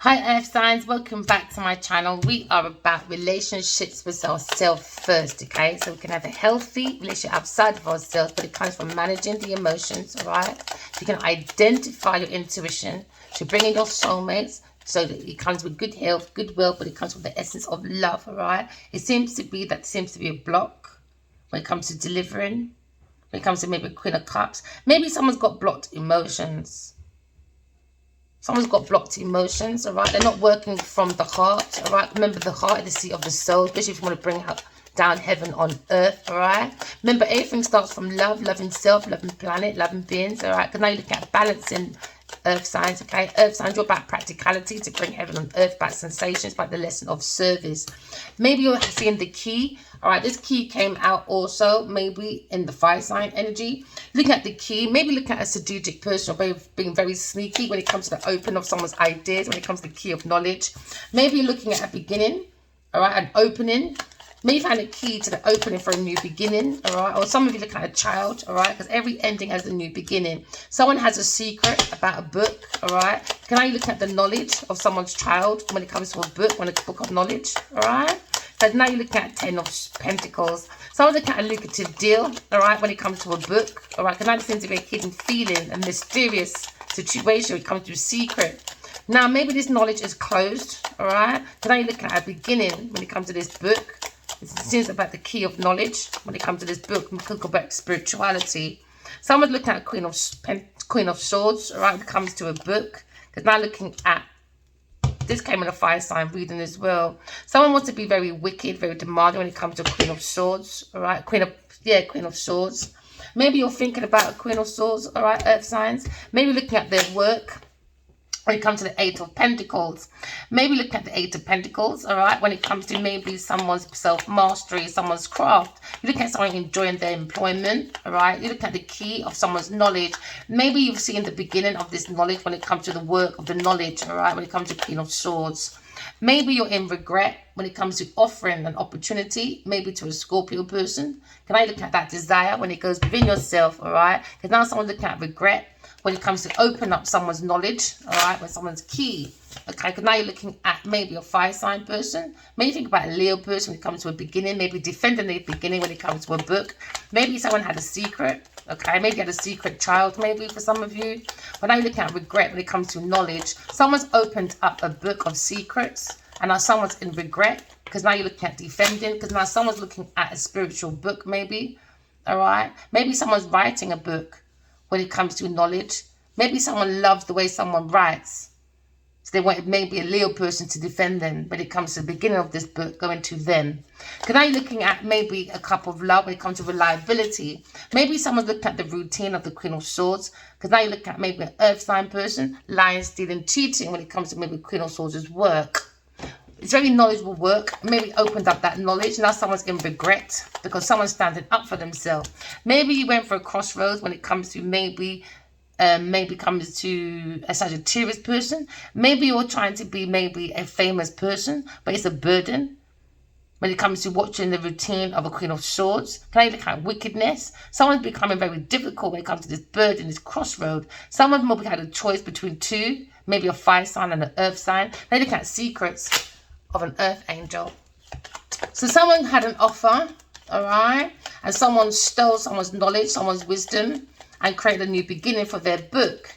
Hi Earth signs, welcome back to my channel. We are about relationships with ourselves first, okay? So we can have a healthy relationship outside of ourselves, but it comes from managing the emotions, all right? You can identify your intuition to bring in your soulmates, so that it comes with good health, good wealth, but it comes from the essence of love, all right? It seems to be a block when it comes to delivering, when it comes to maybe Queen of Cups. Maybe someone's got blocked emotions. Someone's got blocked emotions, all right? They're not working from the heart, all right? Remember, the heart is the seat of the soul, especially if you want to bring out down heaven on earth, all right? Remember, everything starts from love, loving self, loving planet, loving beings, all right? Because now you look at balancing earth signs, okay? Earth signs, you're about practicality to bring heaven on earth, about sensations, about the lesson of service. Maybe you're seeing the key, all right? This key came out also maybe in the fire sign energy. Looking at the key, maybe looking at a strategic person or being very sneaky when it comes to the open of someone's ideas, when it comes to the key of knowledge. Maybe you're looking at a beginning, all right, an opening. Maybe you find a key to the opening for a new beginning, all right? Or some of you look at a child, all right? Because every ending has a new beginning. Someone has a secret about a book, all right? Can I look at the knowledge of someone's child when it comes to a book, when it's a book of knowledge, all right? Because now you're looking at 10 of Pentacles. Someone's looking at a lucrative deal, all right, when it comes to a book, all right? Because now there seems to be a hidden feeling, a mysterious situation when it comes to a secret. Now, maybe this knowledge is closed, all right? Because now you're looking at a beginning when it comes to this book. It seems about the key of knowledge when it comes to this book. We could go back to spirituality. Someone's looking at Queen of Swords, all right, when it comes to a book. Because now looking at, this came in a fire sign reading as well. Someone wants to be very wicked, very demanding when it comes to Queen of Swords, all right? Queen of Swords. Maybe you're thinking about a Queen of Swords, all right, earth signs. Maybe looking at their work. When it comes to the Eight of Pentacles, maybe look at the Eight of Pentacles, all right? When it comes to maybe someone's self-mastery, someone's craft. You look at someone enjoying their employment, all right? You look at the key of someone's knowledge. Maybe you've seen the beginning of this knowledge when it comes to the work of the knowledge, all right? When it comes to Queen of Swords. Maybe you're in regret when it comes to offering an opportunity, maybe to a Scorpio person. Can I look at that desire when it goes within yourself, all right? Because now someone's looking at regret when it comes to open up someone's knowledge, all right, when someone's key, okay, because now you're looking at maybe a fire sign person. Maybe think about a Leo person when it comes to a beginning, maybe defending the beginning when it comes to a book. Maybe someone had a secret, okay, maybe you had a secret child, maybe for some of you. But now you're looking at regret when it comes to knowledge. Someone's opened up a book of secrets, and now someone's in regret, because now you're looking at defending, because now someone's looking at a spiritual book, maybe, all right? Maybe someone's writing a book when it comes to knowledge. Maybe someone loves the way someone writes, so they want maybe a Leo person to defend them when it comes to the beginning of this book, going to them. Because now you're looking at maybe a cup of love when it comes to reliability. Maybe someone's looking at the routine of the Queen of Swords, because now you look at maybe an earth sign person, lying, stealing, cheating when it comes to maybe Queen of Swords' work. It's very knowledgeable work. Maybe opened up that knowledge. Now someone's in regret because someone's standing up for themselves. Maybe you went for a crossroads when it comes to maybe comes to a Sagittarius person. Maybe you're trying to be maybe a famous person, but it's a burden when it comes to watching the routine of a Queen of Swords. Can I look at wickedness? Someone's becoming very difficult when it comes to this burden, this crossroad. Someone maybe had a choice between two, maybe a fire sign and an earth sign. They look at secrets of an earth angel. So someone had an offer, all right, and someone stole someone's knowledge, someone's wisdom, and created a new beginning for their book.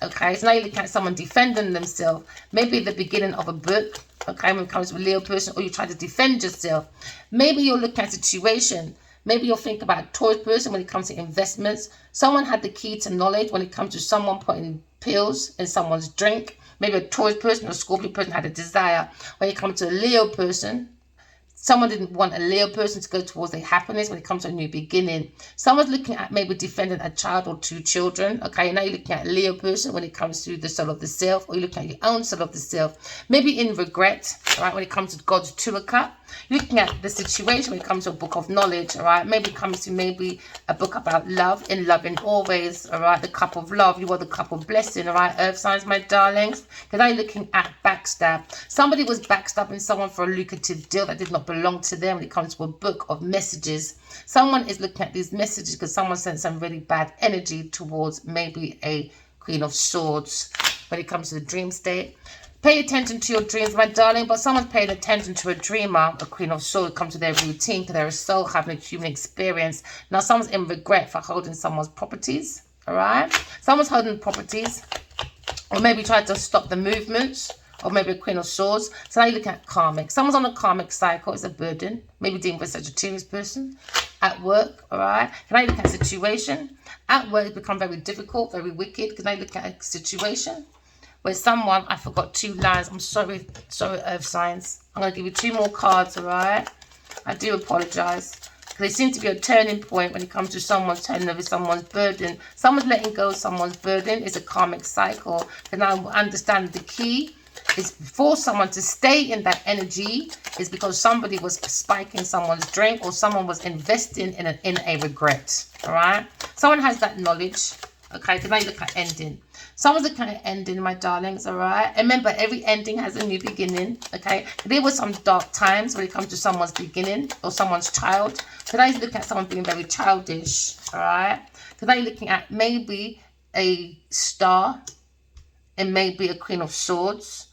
Okay, so now you look at someone defending themselves, maybe the beginning of a book, okay, when it comes to a Leo person, or you try to defend yourself. Maybe you're looking at a situation. Maybe you'll think about a Taurus person when it comes to investments. Someone had the key to knowledge when it comes to someone putting pills in someone's drink. Maybe a Taurus person or a Scorpio person had a desire. When it comes to a Leo person, someone didn't want a Leo person to go towards their happiness when it comes to a new beginning. Someone's looking at maybe defending a child or two children. Okay, now you're looking at a Leo person when it comes to the soul of the self, or you're looking at your own soul of the self. Maybe in regret, all right, when it comes to God's Two of Cups. You're looking at the situation when it comes to a book of knowledge, all right? Maybe it comes to maybe a book about love, in love and always, all right? The cup of love, you are the cup of blessing, all right? Earth signs, my darlings. Because now you're looking at backstab. Somebody was backstabbing someone for a lucrative deal that did not belong to them when it comes to a book of messages. Someone is looking at these messages because someone sent some really bad energy towards maybe a Queen of Swords. when it comes to the dream state. Pay attention to your dreams, my darling, but someone's paying attention to a dreamer, a Queen of Swords, come to their routine because they're a soul having a human experience. Now, someone's in regret for holding someone's properties, all right? Someone's holding properties, or maybe tried to stop the movements, or maybe a Queen of Swords. So now you look at karmic. Someone's on a karmic cycle. It's a burden. Maybe dealing with a Sagittarius person. At work, all right? Can I look at situation? At work, it's become very difficult, very wicked. Can I look at a situation where someone, I forgot 2 lines. I'm sorry, earth signs. I'm going to give you 2 more cards, all right? I do apologize. Because there seems to be a turning point when it comes to someone turning over someone's burden. Someone's letting go of someone's burden. It's a karmic cycle. And I understand the key is for someone to stay in that energy is because somebody was spiking someone's drink or someone was investing in a regret. All right? Someone has that knowledge. Okay, can I look at ending? Someone's looking at ending, my darlings, all right? And remember, every ending has a new beginning, okay? There were some dark times when it comes to someone's beginning or someone's child. Today, look at someone being very childish, all right? Today, looking at maybe a star and maybe a Queen of Swords,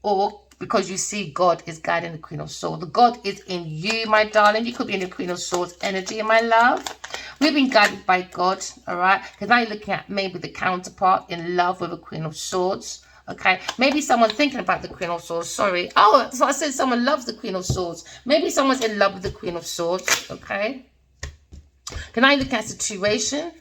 or because you see God is guiding the Queen of Swords. The God is in you, my darling. You could be in the Queen of Swords energy, my love. We've been guided by God, all right? Because now you're looking at maybe the counterpart in love with a Queen of Swords, okay? Maybe someone's thinking about the Queen of Swords, sorry. Oh, so I said someone loves the Queen of Swords. Maybe someone's in love with the Queen of Swords, okay? Can I look at situation?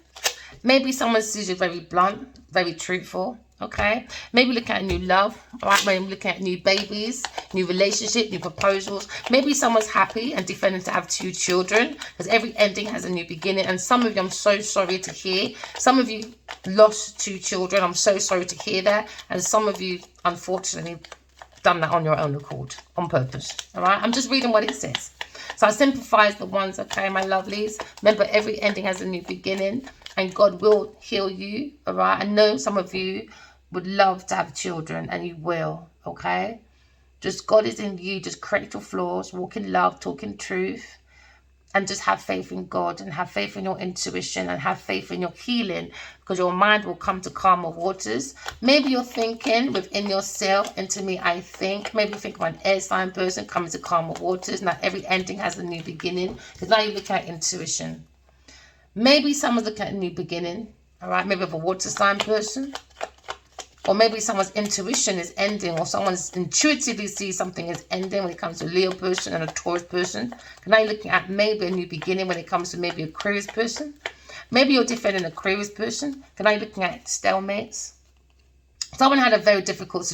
Maybe someone sees you very blunt, very truthful, okay? Maybe look at new love, all right? Maybe looking at new babies, new relationship, new proposals. Maybe someone's happy and defending to have 2 children because every ending has a new beginning. And some of you, I'm so sorry to hear. Some of you lost 2 children. I'm so sorry to hear that. And some of you, unfortunately, done that on your own accord, on purpose, all right? I'm just reading what it says. So I sympathize the ones, okay, my lovelies. Remember, every ending has a new beginning and God will heal you, all right? I know some of you would love to have children and you will, okay? Just God is in you. Just correct your flaws, walk in love, talk in truth, and just have faith in God and have faith in your intuition and have faith in your healing because your mind will come to calmer waters. Maybe you're thinking within yourself, into me, I think. Maybe you think of an air sign person coming to calmer waters. Now every ending has a new beginning because now you look at intuition. Maybe someone's looking at a new beginning, all right? Maybe of a water sign person. Or maybe someone's intuition is ending, or someone's intuitively sees something is ending when it comes to a Leo person and a Taurus person. Now you're looking at maybe a new beginning when it comes to maybe a Aquarius person. Maybe you're defending an Aquarius person. Now you're looking at stalemates. Someone had a very difficult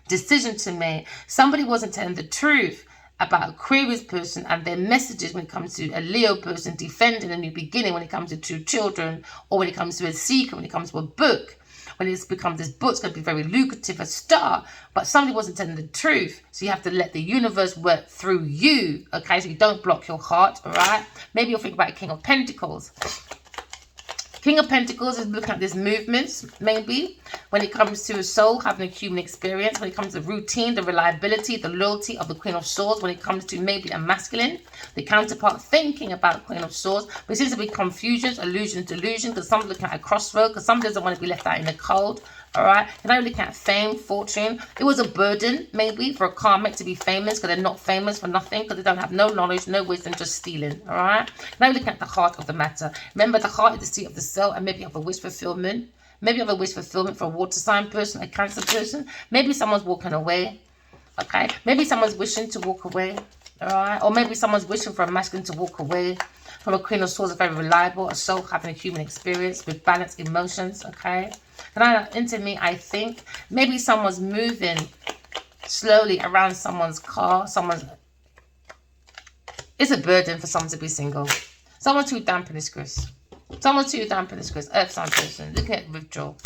decision to make. Somebody wasn't telling the truth about Aquarius person and their messages when it comes to a Leo person defending a new beginning when it comes to 2 children, or when it comes to a secret, when it comes to a book, when it's become this book's going to be very lucrative, a star, but somebody wasn't telling the truth. So you have to let the universe work through you, okay? So you don't block your heart, all right? Maybe you'll think about a King of Pentacles. King of Pentacles is looking at these movements, maybe, when it comes to a soul having a human experience, when it comes to routine, the reliability, the loyalty of the Queen of Swords, when it comes to maybe a masculine, the counterpart thinking about Queen of Swords. But it seems to be confusions, illusions, delusion, because someone's looking at a crossroad, because someone doesn't want to be left out in the cold. All right, and I'm looking at fame, fortune. It was a burden, maybe, for a karmic to be famous because they're not famous for nothing, because they don't have no knowledge, no wisdom, just stealing. All right, now we're looking at the heart of the matter. Remember, the heart is the seat of the soul, and maybe you have a wish fulfillment. Maybe you have a wish fulfillment for a water sign person, a Cancer person. Maybe someone's walking away. Okay, maybe someone's wishing to walk away. All right, or maybe someone's wishing for a masculine to walk away from a Queen of Swords, very reliable, a soul having a human experience with balanced emotions. Okay. And into me, I think maybe someone's moving slowly around someone's car. It's a burden for someone to be single. Someone's too damp in this Chris. Someone's too damp in this Chris. Earth sign person. Looking at withdrawal.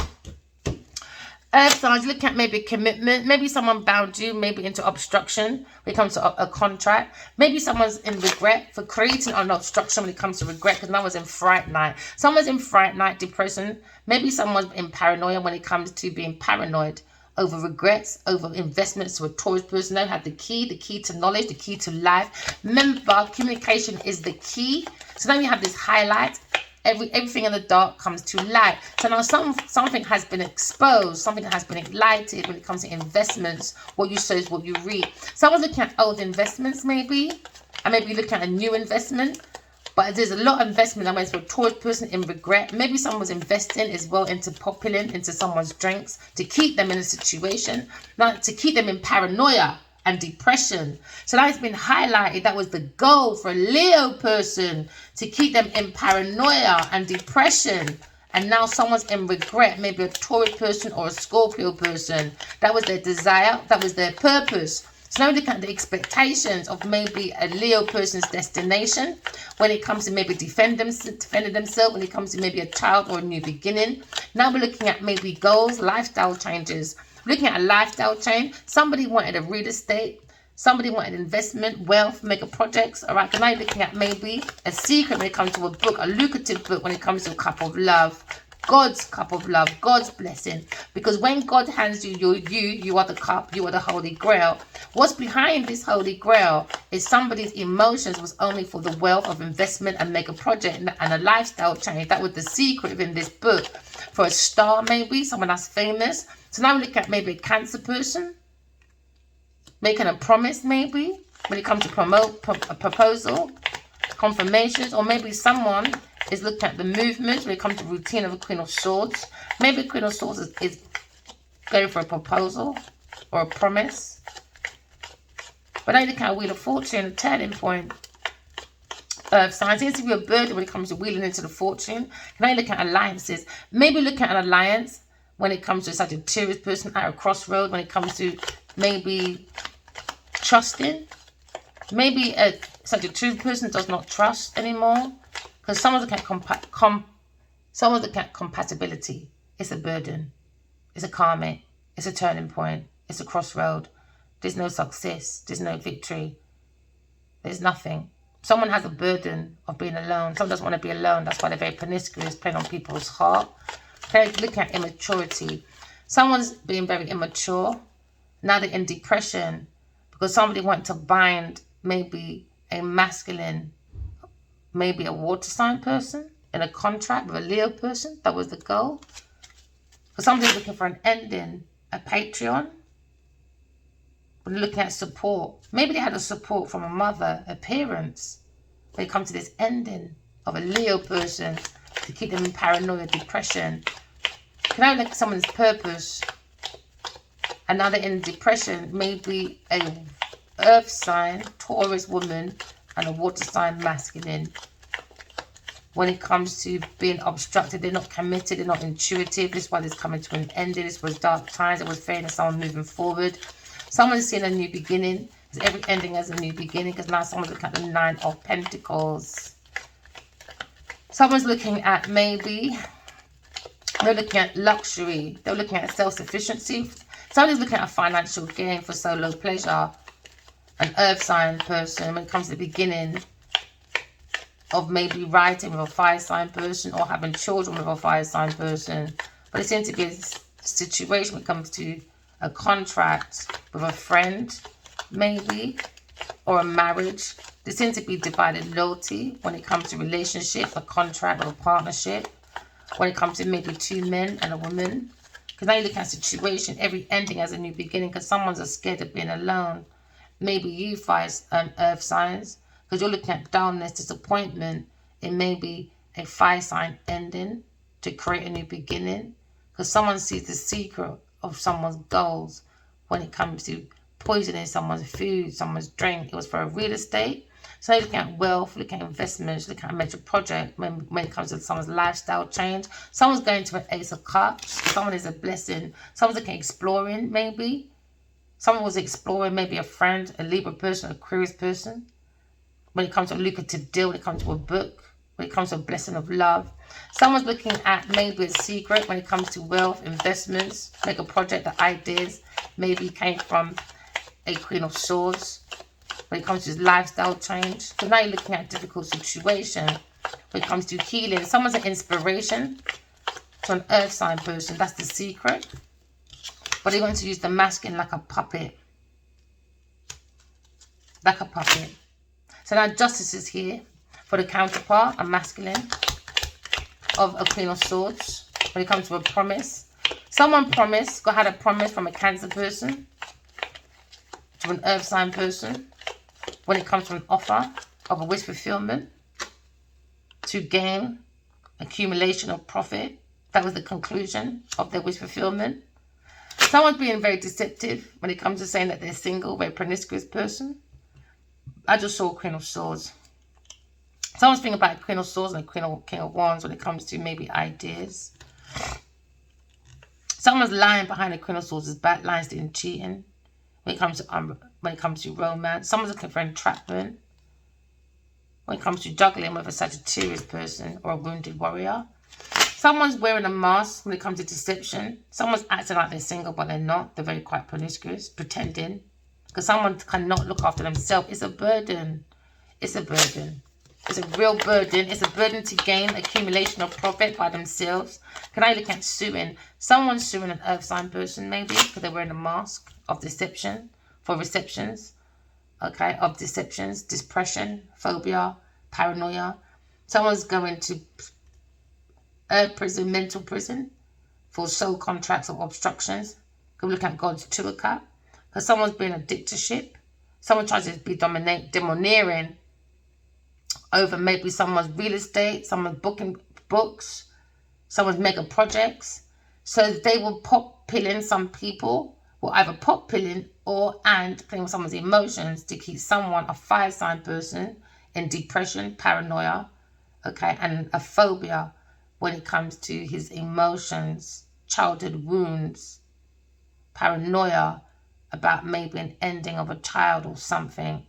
Earth signs, looking at maybe commitment. Maybe someone bound you, maybe into obstruction when it comes to a contract. Maybe someone's in regret for creating an obstruction when it comes to regret, because no one's in fright night. Someone's in fright night, depression. Maybe someone's in paranoia when it comes to being paranoid over regrets, over investments to a Taurus person. They have the key to knowledge, the key to life. Remember, communication is the key. So then you have this highlight. Everything in the dark comes to light. So now something has been exposed, something has been enlightened when it comes to investments. What you sow is what you reap. Someone's looking at old investments maybe, and maybe looking at a new investment. But there's a lot of investment that went for a Taurus person in regret. Maybe someone was investing as well into populin, into someone's drinks, to keep them in a situation, not to keep them in paranoia and depression. So that has been highlighted. That was the goal for a Leo person, to keep them in paranoia and depression. And now someone's in regret, maybe a Taurus person or a Scorpio person. That was their desire, that was their purpose. So now we look at the expectations of maybe a Leo person's destination when it comes to maybe defending themselves, when it comes to maybe a child or a new beginning. Now we're looking at maybe goals, lifestyle changes. Looking at a lifestyle change, somebody wanted a real estate, somebody wanted investment, wealth, mega projects. All right, now you're looking at maybe a secret when it comes to a book, a lucrative book when it comes to a cup of love. God's cup of love, God's blessing. Because when God hands you you are the cup, you are the Holy Grail. What's behind this Holy Grail is somebody's emotions was only for the wealth of investment and make a project and a lifestyle change. That was the secret within this book. For a star maybe, someone that's famous. So now we look at maybe a Cancer person making a promise maybe when it comes to a proposal, confirmations, or maybe someone is looking at the movement when it comes to routine of a Queen of Swords. Maybe Queen of Swords is going for a proposal or a promise. But now you look at a Wheel of Fortune, a turning point. Signs seems to be a burden when it comes to wheeling into the fortune. Now you look at alliances. Maybe looking at an alliance when it comes to such a Taurus person at a crossroad, when it comes to maybe trusting. Maybe such a Taurus person does not trust anymore. Because someone's looking at compatibility. It's a burden. It's a karmic. It's a turning point. It's a crossroad. There's no success. There's no victory. There's nothing. Someone has a burden of being alone. Someone doesn't want to be alone. That's why they're very promiscuous, playing on people's heart. Okay, looking at immaturity. Someone's being very immature. Now they're in depression because somebody wants to bind maybe a masculine, maybe a water sign person in a contract with a Leo person. That was the goal. Because somebody's looking for an ending, a Patreon. When they're looking at support, maybe they had a support from a mother, a parents. They come to this ending of a Leo person to keep them in paranoia, depression. Can I look at someone's purpose? And now they're in depression. Maybe a earth sign, Taurus woman, and a water sign masculine. When it comes to being obstructed, they're not committed, they're not intuitive. This one is coming to an end. This was dark times. It was fairness, someone moving forward. Someone's seeing a new beginning. Because every ending has a new beginning. Because now someone's looking at the 9 of Pentacles. Someone's looking at maybe, they're looking at luxury. They're looking at self-sufficiency. Somebody's looking at a financial gain for solo pleasure. An earth sign person when it comes to the beginning of maybe writing with a fire sign person or having children with a fire sign person. But it seems to be a situation when it comes to a contract with a friend, maybe, or a marriage. There seems to be divided loyalty when it comes to relationship, a contract or a partnership. When it comes to maybe 2 men and a woman. Because now you look at a situation, every ending has a new beginning because someone's scared of being alone. Maybe you earth signs, because you're looking at dullness, disappointment. It may be a fire sign ending to create a new beginning. Because someone sees the secret of someone's goals when it comes to poisoning someone's food, someone's drink. It was for a real estate. So you're looking at wealth, looking at investments, looking at a major project when it comes to someone's lifestyle change. Someone's going to an Ace of Cups. Someone is a blessing. Someone's looking at exploring maybe. Someone was exploring maybe a friend, a Libra person, a Aquarius person. When it comes to a lucrative deal, when it comes to a book, when it comes to a blessing of love. Someone's looking at maybe a secret when it comes to wealth, investments, make a project, the ideas maybe came from a Queen of Swords. When it comes to lifestyle change. So now you're looking at a difficult situation. When it comes to healing, someone's an inspiration to an earth sign person. That's the secret. But they want to use the masculine like a puppet. Like a puppet. So now justice is here for the counterpart, a masculine. of a Queen of Swords when it comes to a promise. Someone promised, had a promise from a Cancer person to an Earth sign person when it comes to an offer of a wish fulfillment to gain accumulation of profit. That was the conclusion of their wish fulfillment. Someone's being very deceptive when it comes to saying that they're single, very promiscuous person. I just saw Queen of Swords. Someone's thinking about a Queen of Swords and a King of Wands when it comes to maybe ideas. Someone's lying behind the Queen of Swords is bad, lying, stealing, cheating. When it comes to romance, someone's looking for entrapment. When it comes to juggling with a Sagittarius person or a wounded warrior. Someone's wearing a mask when it comes to deception. Someone's acting like they're single, but they're not. They're very quite promiscuous, pretending. Because someone cannot look after themselves. It's a burden. It's a burden. It's a real burden. It's a burden to gain accumulation of profit by themselves. Can I look at suing? Someone's suing an Earth sign person, maybe, because they're wearing a mask of deception for receptions. Okay, of deceptions, depression, phobia, paranoia. Someone's going to prison, mental prison, for soul contracts or obstructions. Go look at God's Tour Cup. Because someone's been a dictatorship. Someone tries to be domineering over maybe someone's real estate, someone's booking books, someone's mega projects. So they will pop pilling, some people will either pop pilling and playing with someone's emotions to keep someone, a fire sign person, in depression, paranoia, okay, and a phobia when it comes to his emotions, childhood wounds, paranoia about maybe an ending of a child or something.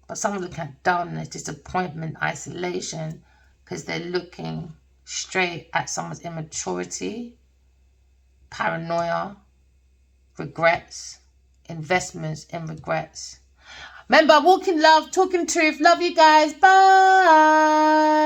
But someone's looking at dullness, disappointment, isolation, because they're looking straight at someone's immaturity, paranoia, regrets, investments in regrets. Remember, walking love, talking truth. Love you guys. Bye.